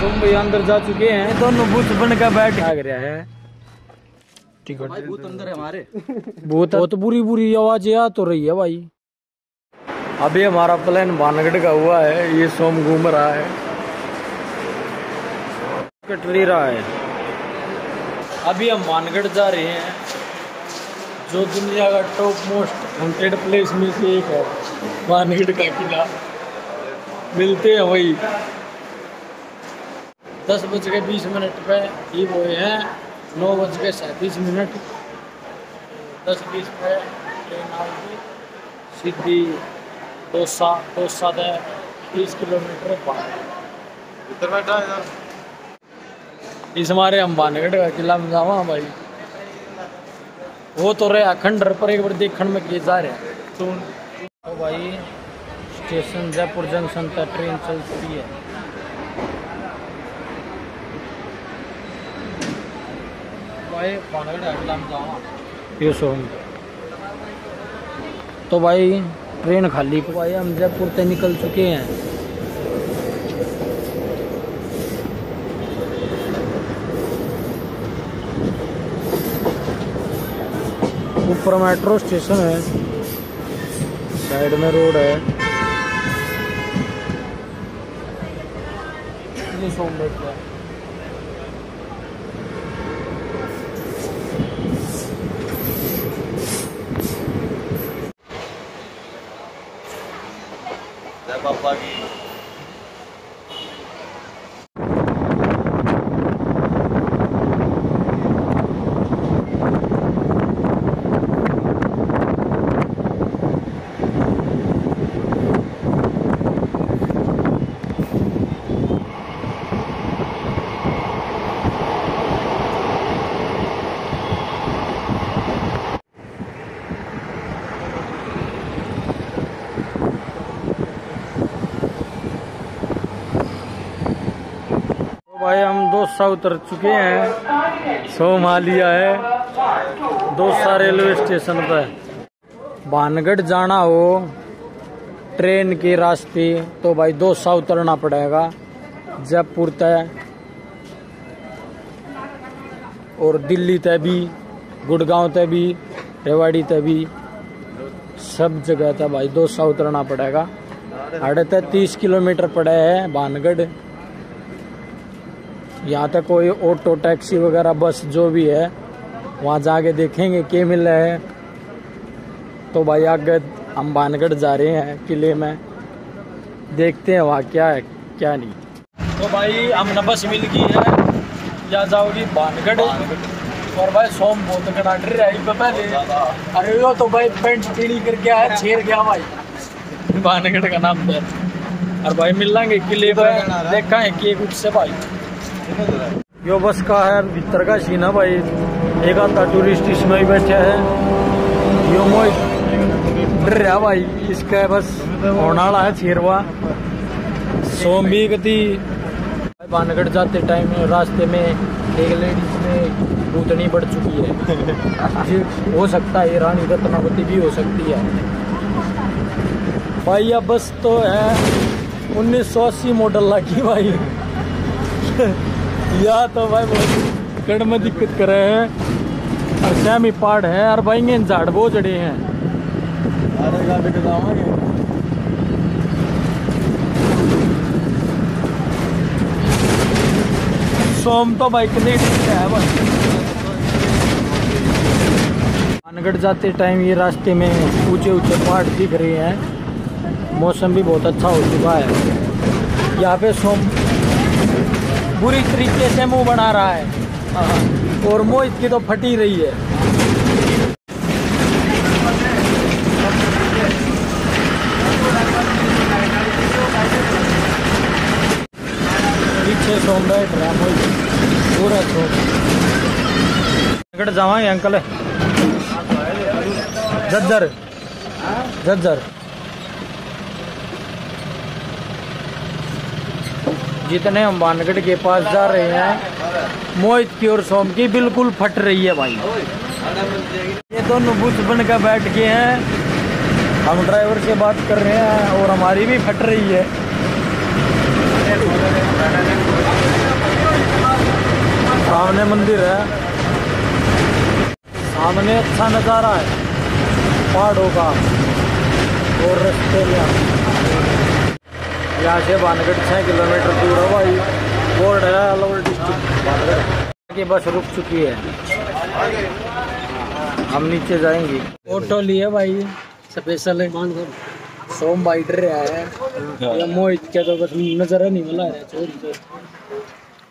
सोम भाई अंदर जा चुके हैं, दोनों भूत बन का बैठ आ गया है। टिकट भूत अंदर है हमारे, बहुत बुरी बुरी आवाज आ तो रही है भाई। अभी हमारा प्लान भानगढ़ का हुआ है, ये सोम घूम रहा है, कट ले रहा है। अभी हम भानगढ़ जा रहे हैं, जो दुनिया का टॉप मोस्ट हॉन्टेड प्लेस में से एक है, भानगढ़ का किला। मिलते हैं वही 10:20 पे ही वो है, 9:37। 10:20 पे ट्रेन आएगी सीधी दौसा से 30 किलोमीटर बाहर। इस हमारे हम भानगढ़ का किला में जावा भाई, वो तो रहे खंडर पर एक बार देखने में किए जा रहे हैं। तो भाई स्टेशन जयपुर जंक्शन तक ट्रेन चलती है। भाई भानगढ़ का किला में जावा ये सोम। तो भाई ट्रेन खाली, भाई हम जयपुर से निकल चुके हैं। ऊपर मेट्रो स्टेशन है, साइड में रोड है। ये सोम बैठता है। जय बाबा की। भाई हम दौसा उतर चुके हैं, सोम आ लिया है दौसा रेलवे स्टेशन पर। भानगढ़ जाना हो ट्रेन के रास्ते तो भाई दौसा उतरना पड़ेगा, जयपुर तय और दिल्ली तय भी, गुड़गांव तय भी, रेवाड़ी तय भी, सब जगह तय भाई दौसा उतरना पड़ेगा। 30 किलोमीटर पड़े है भानगढ़। यहाँ तक कोई ऑटो टैक्सी वगैरह बस जो भी है वहाँ जाके देखेंगे क्या मिल रहा है। तो भाई आगे हम भानगढ़ जा रहे हैं किले में, देखते हैं वहाँ क्या है क्या नहीं। तो भाई हमने बस मिल गई है, या जाओगी भानगढ़। और भाई सोम बहुत कड़ा डर रहा है पहले। अरे वो तो भाई पेंट टीढ़ी करके आया, छेड़ गया भाई भानगढ़ का नाम पर। और भाई मिल लेंगे किले पर, देखा है कि कुछ से भाई। यो बस का है भीतर का सीन है भाई, एक आता टूरिस्ट इसमें ही बैठा है। यो मोई डर रहा भाई, इसका बस होने वाला है छेरवा। सोम भी गति भानगढ़ जाते टाइम रास्ते में एक लेडीज में भूतनी बढ़ चुकी है। हो सकता है रानी रत्नावती भी हो सकती है भाई। यह बस तो है 1980 मॉडल लगी भाई। या तो भाई बहुत कड़ में दिक्कत कर रहे हैं, और सेमी पहाड़ है और भाई ये झाड़ बहुत जड़े हैं। सोम तो भाई कितने है भाई। भानगढ़ जाते टाइम ये रास्ते में ऊंचे ऊंचे पहाड़ दिख रहे हैं, मौसम भी बहुत अच्छा हो चुका है। यहाँ पे सोम बुरी तरीके से मुंह बना रहा है, और मोहित की तो फटी रही है। पीछे सोम बैठ रहा है मोहित पूरा सोम। जावांगे अंकल झज्जर झज्जर। जितने हम भानगढ़ के पास जा रहे हैं, मोहित की और सोम की बिल्कुल फट रही है भाई। ये दोनों बुत बन कर बैठ गए हैं, हम ड्राइवर से बात कर रहे हैं और हमारी भी फट रही है। सामने मंदिर है, सामने अच्छा नज़ारा है पहाड़ों का और रास्ते में यहाँ से बानगढ़ 6 किलोमीटर दूर है भाई। बोर्ड है अलवर डिस्ट्रिक्ट बानगढ़ की बस रुक चुकी है, हम नीचे जाएंगे। ऑटो लिए भाई स्पेशल सोम बाइडर है या मोहित के तो बस नजर नहीं मिला है चोरी तो।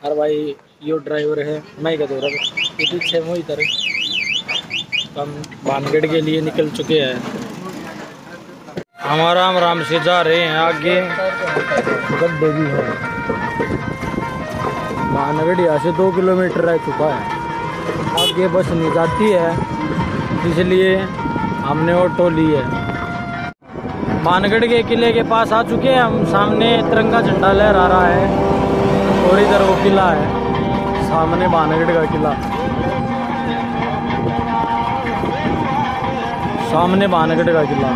और भाई यो ड्राइवर है मैं क्या दो ये पीछे मोहित है। हम बानगढ़ के लिए निकल चुके हैं, हम आराम से जा रहे हैं। आगे गड्ढे भी है, बानगढ़ यहाँ से 2 किलोमीटर रह चुका है, आगे बस नहीं जाती है इसलिए हमने ऑटो ली है। बानगढ़ के किले के पास आ चुके हैं हम, सामने तिरंगा झंडा लहरा रहा है और इधर वो किला है सामने बानगढ़ का किला, सामने बानगढ़ का किला।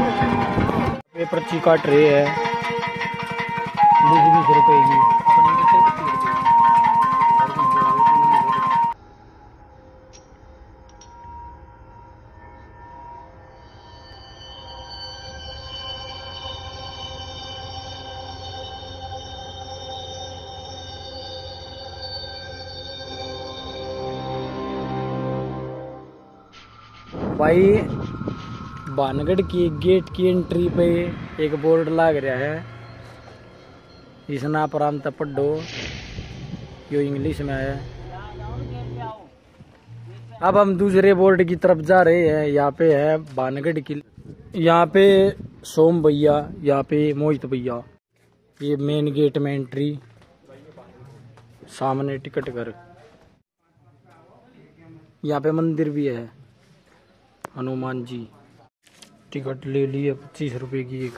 ये पर्ची काट रही है 20 रुपए की। भाई बानगढ़ की गेट की एंट्री पे एक बोर्ड लग रहा है, इस ना पर पढ़ो, यो इंग्लिश में है। अब हम दूसरे बोर्ड की तरफ जा रहे हैं, यहाँ पे है बानगढ़ की, यहाँ पे सोम भैया, यहाँ पे मोहित भैया। ये मेन गेट में एंट्री, सामने टिकट घर, यहाँ पे मंदिर भी है हनुमान जी। टिकट ले लिए 25 रुपए की एक।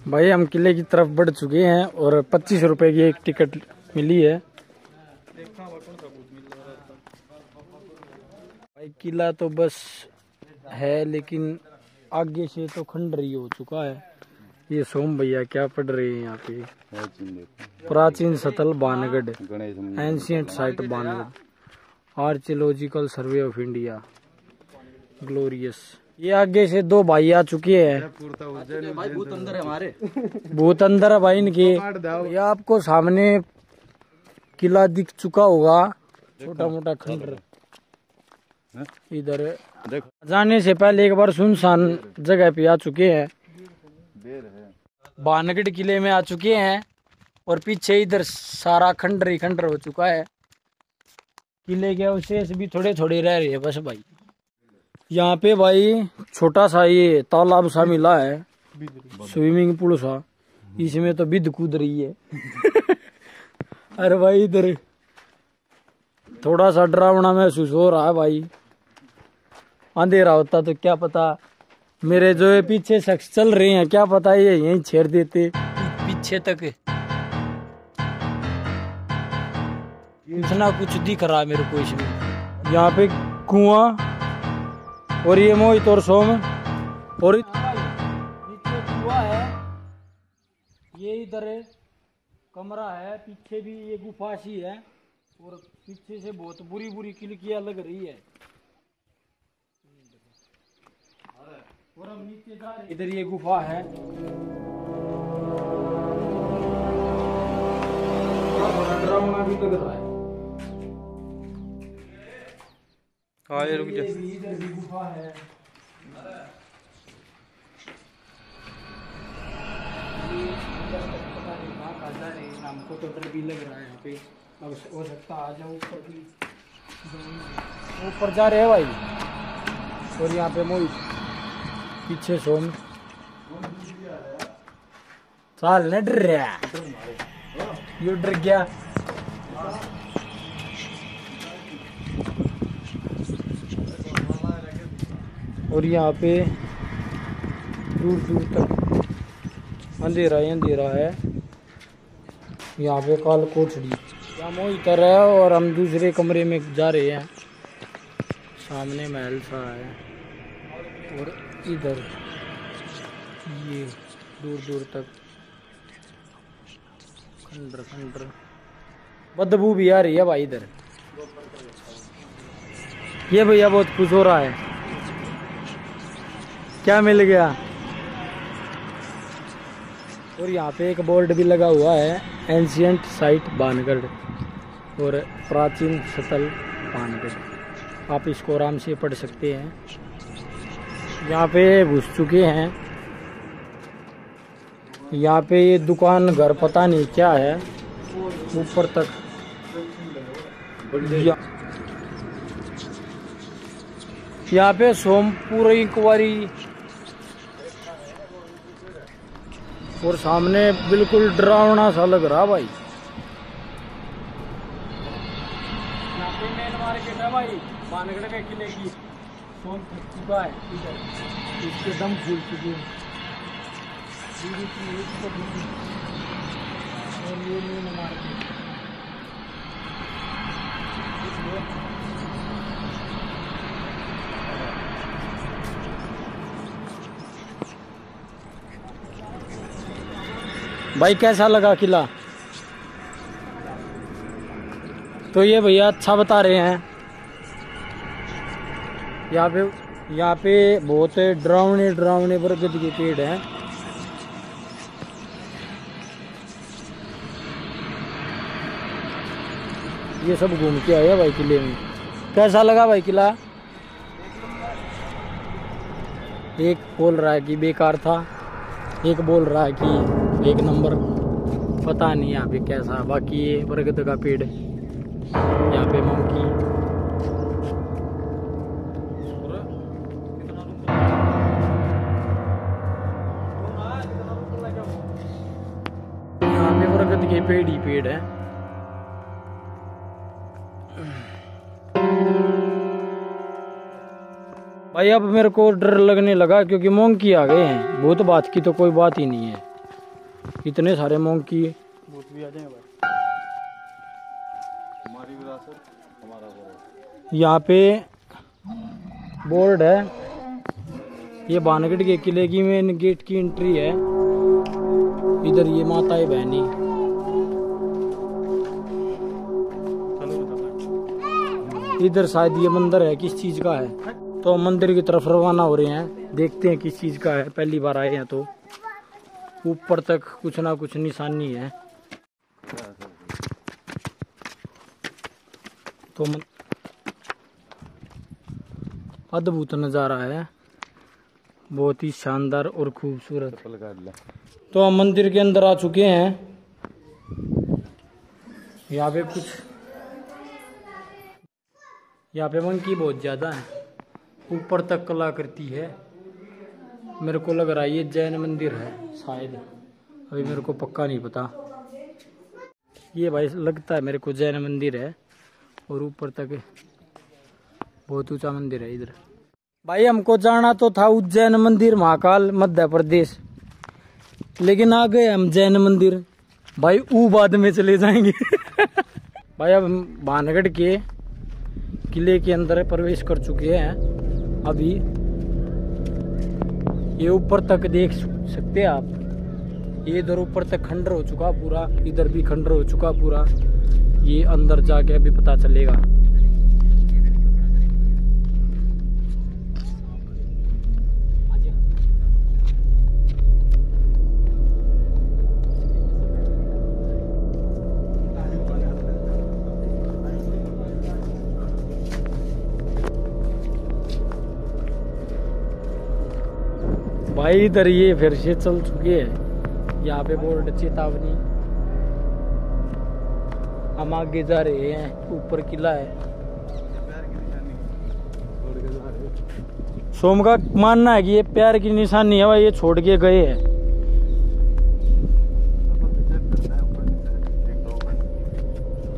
भाई हम किले की तरफ बढ़ चुके हैं और 25 रुपए की एक टिकट मिली है। भाई किला तो बस है लेकिन आगे से तो खंडरी हो चुका है। ये सोम भैया क्या पढ़ रहे हैं यहाँ पे? प्राचीन स्थल Bangarh, ancient site Bangarh, archaeological survey of India, glorious. ये आगे से 2 भाई आ चुके हैं। भाई भूत अंदर है हमारे, भूत अंदर है भाई इनके। ये आपको सामने किला दिख चुका होगा, छोटा मोटा खंडर इधर। जाने से पहले एक बार सुनसान जगह पे आ चुके हैं, बानगढ़ किले में आ चुके हैं और पीछे इधर सारा खंडर ही खंडर हो चुका है। किले के अवशेष भी थोड़े थोड़े रह रहे हैं बस भाई। यहाँ पे भाई छोटा सा ये तालाब सा मिला है, स्विमिंग पूल सा, इसमें तो बिद कूद रही है। अरे भाई इधर थोड़ा सा डरावना महसूस हो रहा है भाई, अंधेरा होता तो क्या पता मेरे जो ये पीछे शख्स चल रहे हैं क्या पता ये यहीं छेड़ देते पीछे तक। इतना कुछ दिख रहा है मेरे को इसमें। यहाँ पे कुआं और ये मोहित और सोम और नीचे कुआं है, ये इधर कमरा है, पीछे भी ये गुफा सी है और पीछे से बहुत बुरी बुरी किलकियां लग रही है। और हम नीचे जा रहे, इधर ये गुफा है, डरावना भी लग रहा है। रुक जा, इधर भी गुफा है। हमको तो डर भी लग रहा है यहाँ पे, अब हो सकता आ जाओ ऊपर भी, ऊपर जा रहे हैं भाई। और यहाँ पे मोहित पीछे सोम साल न डर रहा, यू डर गया। और यहाँ पे दूर दूर तक अंधेरा ही अंधेरा है। यहाँ पे काल कोठड़ी, यहाँ मोहित है और हम दूसरे कमरे में जा रहे हैं। सामने महल सा है और इधर ये दूर दूर तक खंडर खंडर बदबू भी आ रही है भाई इधर। ये भैया बहुत खुश हो रहा है, क्या मिल गया। और यहाँ पे एक बोर्ड भी लगा हुआ है, एंशियंट साइट बानगढ़ और प्राचीन स्थल बानगढ़। आप इसको आराम से पढ़ सकते हैं। यहाँ पे घुस चुके हैं। यहाँ पे ये दुकान घर पता नहीं क्या है, ऊपर तक यहाँ पे सोमपुर इंक्वायरी और सामने बिल्कुल डरावना सा लग रहा भाई। यहाँ पे मेन मार्केट है भाई बानगढ़ के किले की। सोम फट चुका है इधर, इसके दम फूल चुके हैं। और ये मेन मार्केट भाई कैसा लगा किला? तो ये भैया अच्छा बता रहे हैं। यहाँ पे बहुत डरावने डरावने बरगद के पेड़ हैं। ये सब घूम के आया भाई किले में। कैसा लगा भाई किला? एक बोल रहा है कि बेकार था, एक बोल रहा है कि एक नंबर। पता नहीं यहाँ पे कैसा। बाकी ये बरगद का पेड़, यहाँ पे मंकी। यहाँ पे बरगद के पेड़ ही पेड़ है। भाई अब मेरे को डर लगने लगा क्योंकि मोंकी आ गए हैं। भूत बात की तो कोई बात ही नहीं है, इतने सारे मोंकी भूत भी आ जाएंगे भाई। हमारी विरासत हमारा गौरव। यहाँ पे बोर्ड है, ये बानगढ़ के किले की मेन गेट की एंट्री है। इधर ये माताएं बहनी। इधर शायद ये मंदिर है, किस चीज का है। तो मंदिर की तरफ रवाना हो रहे हैं, देखते हैं किस चीज का है। पहली बार आए हैं तो ऊपर तक कुछ ना कुछ निशानी है। तो अद्भुत नज़ारा है, बहुत ही शानदार और खूबसूरत। तो हम मंदिर के अंदर आ चुके हैं। यहाँ पे मंकी बहुत ज्यादा है, ऊपर तक कलाकृति है। मेरे को लग रहा है ये जैन मंदिर है शायद, अभी मेरे को पक्का नहीं पता। ये भाई लगता है मेरे को जैन मंदिर है और ऊपर तक बहुत ऊंचा मंदिर है इधर। भाई हमको जाना तो था उज्जैन मंदिर महाकाल मध्य प्रदेश, लेकिन आ गए हम जैन मंदिर। भाई बाद में चले जाएंगे। भाई अब हम बानगढ़ के किले के अंदर प्रवेश कर चुके हैं। अभी ये ऊपर तक देख सकते हैं आप। ये इधर ऊपर तक खंडर हो चुका पूरा, इधर भी खंडर हो चुका पूरा। ये अंदर जाके अभी पता चलेगा। भाई इधर ये फिर से चल चुके हैं। यहाँ पे बोर्ड चेतावनी। हम आगे जा रहे हैं, ऊपर किला है। सोम का मानना है कि ये प्यार की निशानी है भाई, ये छोड़ के गए हैं।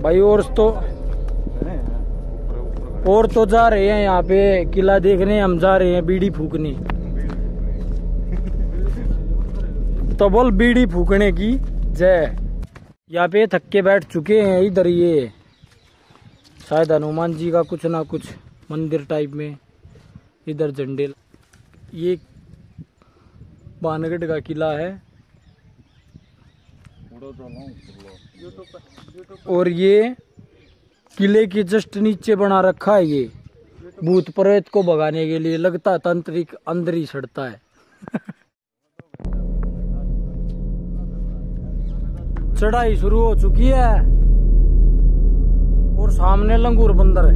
भाई और तो जा रहे हैं यहाँ पे किला देखने। हम जा रहे हैं बीड़ी फूकने। तो बोल बीड़ी फूकने की जय। यहाँ पे थक के बैठ चुके हैं। इधर ये शायद हनुमान जी का कुछ ना कुछ मंदिर टाइप में। इधर झंडे। ये बानगढ़ का किला है। और ये किले के जस्ट नीचे बना रखा है ये भूत प्रेत को भगाने के लिए। लगता है तांत्रिक अंदर ही सड़ता है। चढ़ाई शुरू हो चुकी है और सामने लंगूर बंदर है।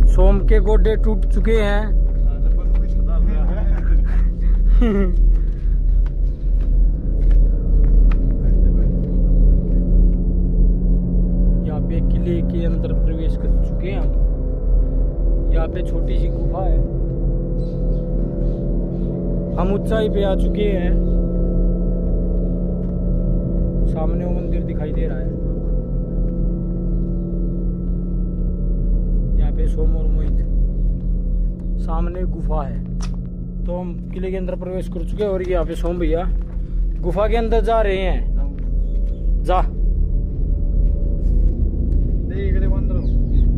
सोम के गोडे टूट चुके हैं। यहाँ पे किले के अंदर प्रवेश कर चुके हैं हम। यहाँ पे छोटी सी गुफा है। हम ऊंचाई पे आ चुके हैं। सामने वो मंदिर दिखाई दे रहा है। यहाँ पे सोम और मोहित, सामने गुफा है। तो हम किले के अंदर प्रवेश कर चुके हैं और यहाँ पे सोम भैया गुफा के अंदर जा रहे हैं। जा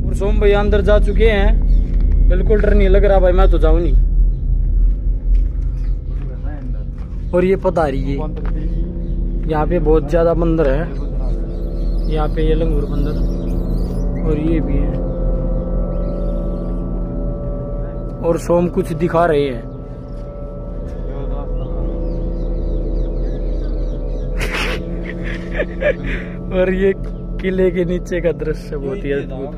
और सोम भैया अंदर जा चुके हैं। बिल्कुल डर नहीं लग रहा भाई, मैं तो जाऊं नहीं। और ये पधारी है। यहाँ पे बहुत ज्यादा बंदर है। यहाँ पे ये लंगूर बंदर और ये भी है। और सोम कुछ दिखा रहे हैं। और ये किले के नीचे का दृश्य बहुत ही अद्भुत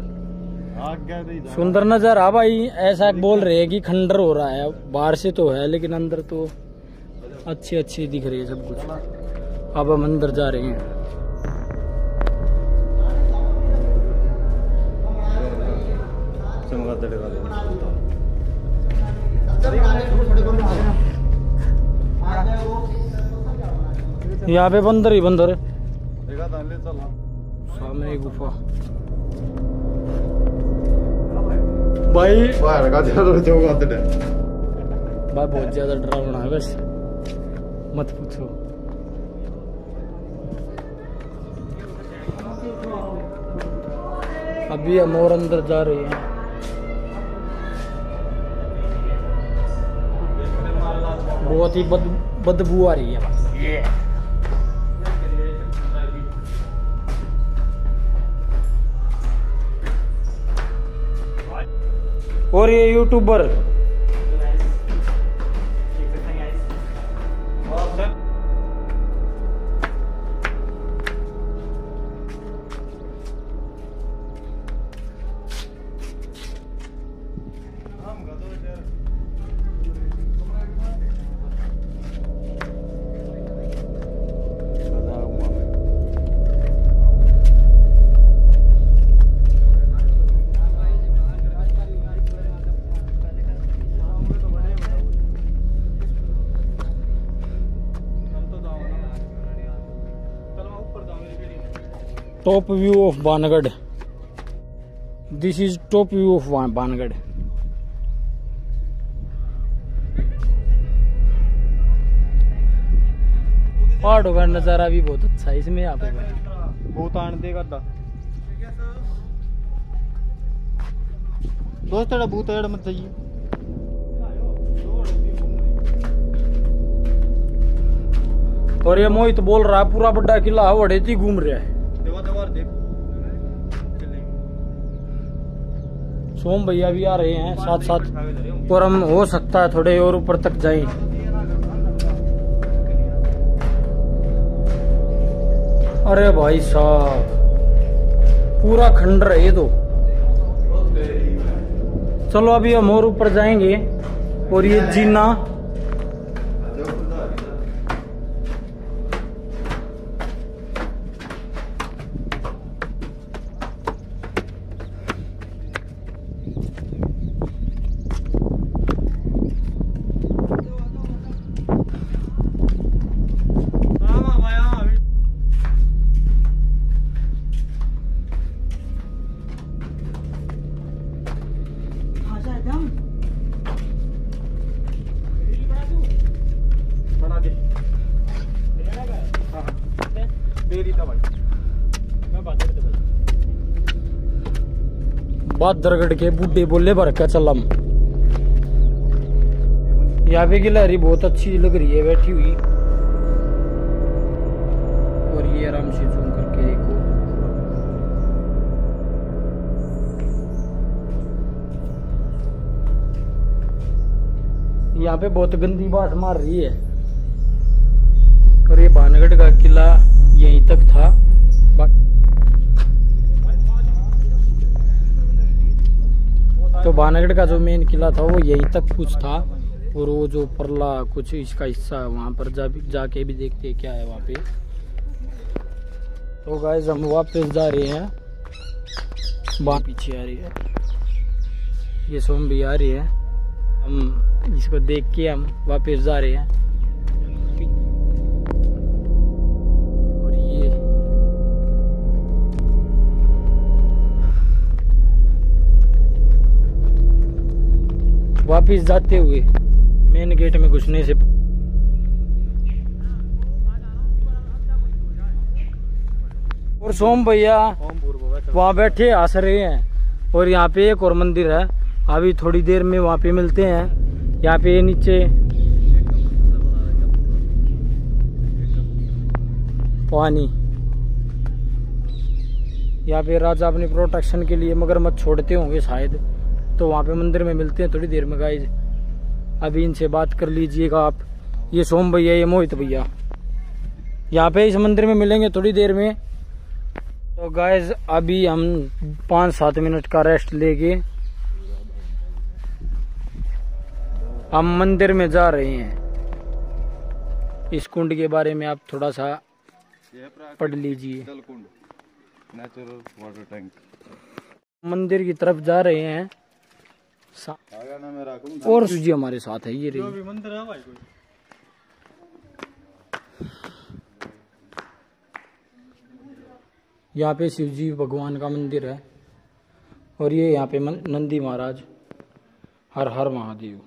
सुंदर नजर आ भाई। ऐसा बोल रहे हैं कि खंडर हो रहा है। बाहर से तो है लेकिन अंदर तो अच्छे अच्छे दिख रहे हैं सब कुछ। अब हम अंदर जा रहे हैं। यहाँ पे बंदर ही बंदर है। सामने गुफा भाई बहुत ज्यादा डरावना है बस मत पूछो। अभी हम और अंदर जा रहे हैं। बहुत ही बदबू आ रही है। और ये YouTuber top view of Bangarh. This is top view of Bangarh. पहाड़ों का नजारा भी बहुत अच्छा है इसमें। यहाँ पे बहुत आनंद करता दोस्त भूत मत चाहिए। और ये मोहित बोल रहा है पूरा बड़ा किला वड़ेती घूम रहा है। सोम भैया भी आ रहे हैं साथ साथ। और हम हो सकता है थोड़े और ऊपर तक जाएं। अरे भाई साहब पूरा खंडर है ये तो। चलो अभी हम और ऊपर जाएंगे। और ये जीना बादरगढ़ के बूढ़े बोले भर का चलम। यहाँ पे गिलहरी बहुत अच्छी लग रही है बैठी हुई। और ये आराम से जूम करके देखो। यहाँ पे बहुत गंदी बात मार रही है। और ये भानगढ़ का किला यहीं तक था। तो भानगढ़ का जो मेन किला था वो यहीं तक कुछ था। और वो जो परला कुछ इसका हिस्सा है वहां पर जाके भी देखते हैं क्या है वहां पे। तो गाइस हम वापस जा रहे हैं। पीछे आ रही है, ये सोम भी आ रही है। हम इसको देख के हम वापस जा रहे हैं। और ये वापस जाते हुए मेन गेट में घुसने से और सोम भैया वहाँ बैठे हंस रहे हैं। और यहाँ पे एक और मंदिर है, अभी थोड़ी देर में वहाँ पे मिलते हैं। यहाँ पे नीचे पानी, यहाँ पे राजा अपनी प्रोटेक्शन के लिए मगरमच्छ छोड़ते होंगे शायद। तो वहाँ पे मंदिर में मिलते हैं थोड़ी देर में गाइस। अभी इनसे बात कर लीजिएगा आप। ये सोम भैया, ये मोहित भैया, यहाँ पे इस मंदिर में मिलेंगे थोड़ी देर में। तो गाइस अभी हम 5-7 मिनट का रेस्ट लेके हम मंदिर में जा रहे हैं। इस कुंड के बारे में आप थोड़ा सा पढ़ लीजिए। Natural water tank. मंदिर की तरफ जा रहे हैं और जी हमारे साथ है। ये रही मंदिर है भाई कोई। यहाँ पे शिव जी भगवान का मंदिर है। और ये यहाँ पे नंदी महाराज। हर हर महादेव।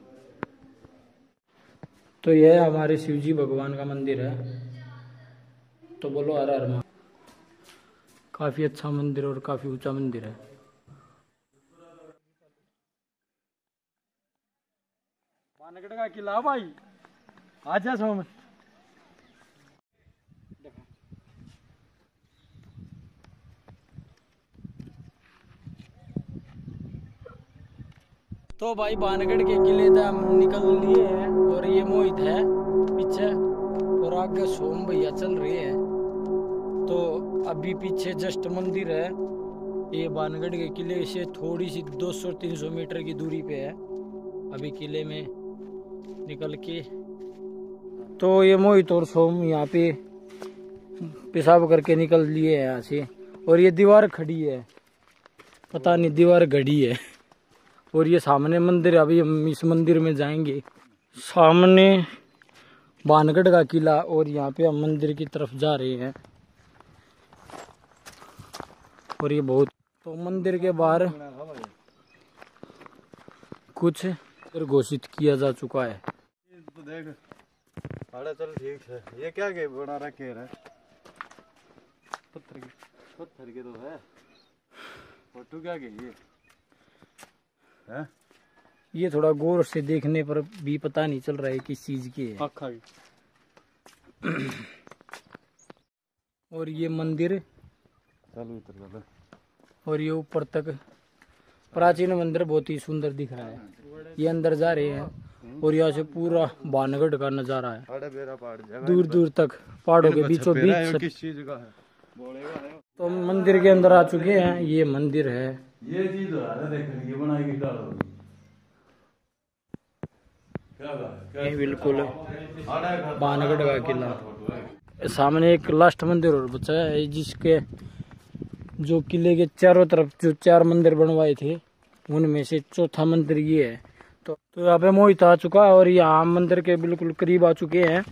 तो यह हमारे शिव जी भगवान का मंदिर है। तो बोलो हर हर महादेव। काफी अच्छा मंदिर और काफी ऊंचा मंदिर है। भानगढ़ का किला भाई, आजा सोम। तो भाई भानगढ़ के किले से हम निकल लिए हैं। और ये मोहित है पीछे और आगे सोम भैया चल रहे हैं। तो अभी पीछे जस्ट मंदिर है। ये भानगढ़ के किले से थोड़ी सी 200-300 मीटर की दूरी पे है। अभी किले में निकल के तो ये मोहित और सोम यहाँ पे पेशाब करके निकल लिए हैं यहाँ से। और ये दीवार खड़ी है, पता नहीं दीवार घड़ी है। और ये सामने मंदिर है, अभी हम इस मंदिर में जाएंगे। सामने भानगढ़ का किला और यहाँ पे हम मंदिर की तरफ जा रहे हैं। और ये बहुत तो मंदिर के बाहर कुछ घोषित किया जा चुका है। तो देख चल ठीक है। ये क्या के बना रखे है? पत्थर के तो है। फोटो क्या के ये है? ये थोड़ा गौर से देखने पर भी पता नहीं चल रहा है किस चीज की है। और ये मंदिर और ये ऊपर तक प्राचीन मंदिर बहुत ही सुंदर दिख रहा है। ये अंदर जा रहे हैं और यहाँ से पूरा भानगढ़ का नजारा है दूर दूर तक, पहाड़ों के बीचों बीच। किस चीज का है? तो मंदिर के अंदर आ चुके हैं। ये मंदिर है। ये चीज देखने की बनाई ये बिल्कुल भानगढ़ का किला। सामने एक लास्ट मंदिर और बचा है, जिसके जो किले के चारों तरफ जो 4 मंदिर बनवाए थे उनमें से चौथा मंदिर ये है। तो यहाँ पे मोहित आ चुका है और यहाँ मंदिर के बिल्कुल करीब आ चुके हैं।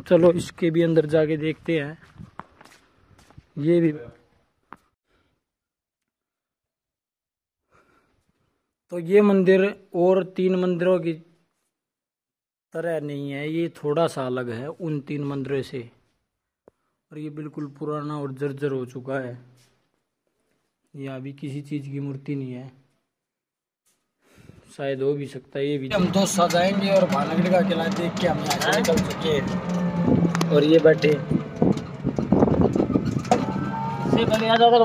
चलो इसके भी अंदर जाके देखते हैं। ये भी तो ये मंदिर और 3 मंदिरों की तरह नहीं है, ये थोड़ा सा अलग है उन 3 मंदिरों से। और ये बिल्कुल पुराना और जर्जर हो चुका है। यहाँ भी किसी चीज की मूर्ति नहीं है, शायद हो भी सकता है ये भी। हम दोस्त साथ जाएंगे और भानगढ़ का किला देख के हम यहाँ से निकल चुके हैं। और ये बैठे से पहले आ जाता